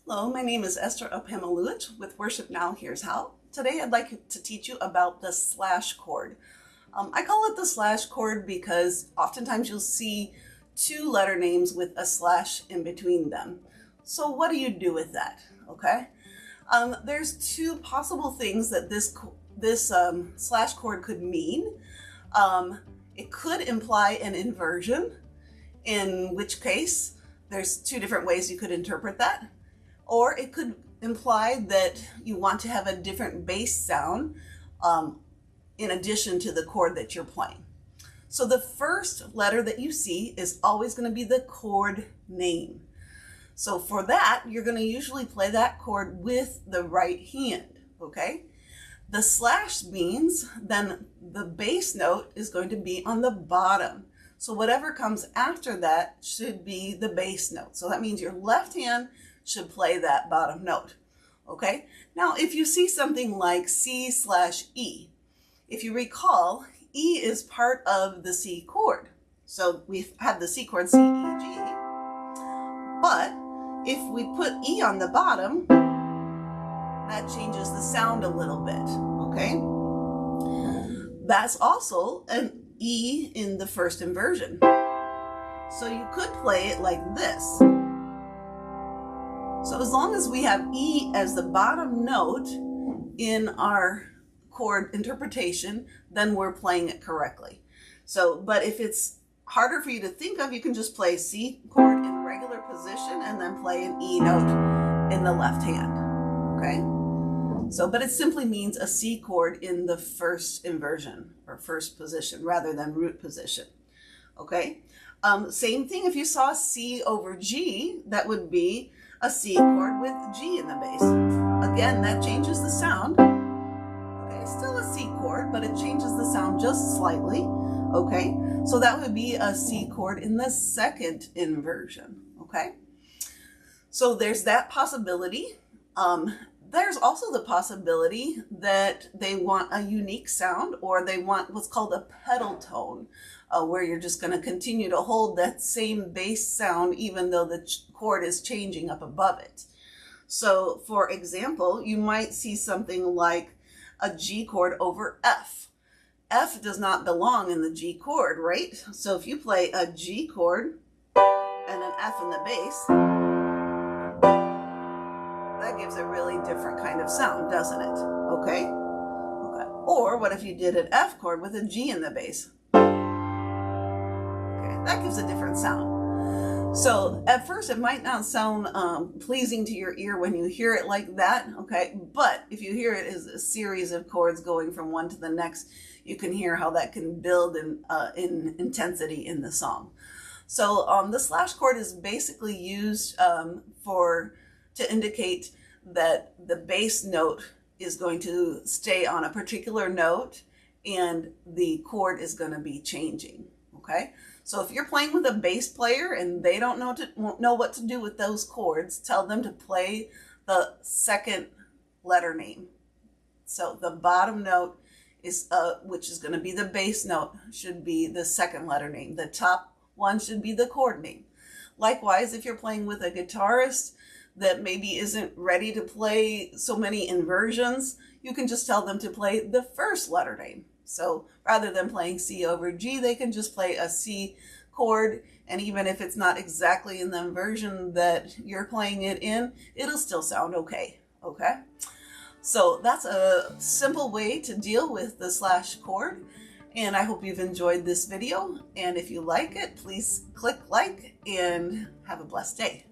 Hello, my name is Esther Opemaluit with Worship Now, Here's How. Today I'd like to teach you about the slash chord. I call it the slash chord because oftentimes you'll see two letter names with a slash in between them. So what do you do with that? Okay, there's two possible things that this slash chord could mean. It could imply an inversion, in which case there's two different ways you could interpret that. Or it could imply that you want to have a different bass sound in addition to the chord that you're playing. So the first letter that you see is always going to be the chord name. So for that, you're going to usually play that chord with the right hand, okay? The slash means then the bass note is going to be on the bottom. So whatever comes after that should be the bass note. So that means your left hand should play that bottom note, okay? Now, if you see something like C/E, if you recall, E is part of the C chord. So we've had the C chord C, E, G, but if we put E on the bottom, that changes the sound a little bit, okay? That's also an E in the first inversion. So you could play it like this. So as long as we have E as the bottom note in our chord interpretation, then we're playing it correctly. So, but if it's harder for you to think of, you can just play C chord in regular position and then play an E note in the left hand, okay? So, but it simply means a C chord in the first inversion or first position rather than root position, okay? Same thing if you saw C over G, that would be a C chord with G in the bass. Again, that changes the sound. Okay, still a C chord, but it changes the sound just slightly. Okay, so that would be a C chord in the second inversion. Okay, so there's that possibility. There's also the possibility that they want a unique sound, or they want what's called a pedal tone, where you're just going to continue to hold that same bass sound even though the chord is changing up above it. So for example, you might see something like a G chord over F. F does not belong in the G chord, right? So if you play a G chord and an F in the bass, that gives a really different kind of sound, doesn't it? Okay? Okay. Or what if you did an F chord with a G in the bass? Okay, that gives a different sound. So at first it might not sound pleasing to your ear when you hear it like that, okay? But if you hear it as a series of chords going from one to the next, you can hear how that can build in intensity in the song. So the slash chord is basically used to indicate that the bass note is going to stay on a particular note and the chord is going to be changing, okay? So if you're playing with a bass player and they don't know what to do with those chords, tell them to play the second letter name. So the bottom note is, which is going to be the bass note, should be the second letter name. The top one should be the chord name. Likewise, if you're playing with a guitarist that maybe isn't ready to play so many inversions, you can just tell them to play the first letter name. So rather than playing C over G, they can just play a C chord, and even if it's not exactly in the inversion that you're playing it in, it'll still sound okay, okay? So that's a simple way to deal with the slash chord, and I hope you've enjoyed this video, and if you like it, please click like and have a blessed day.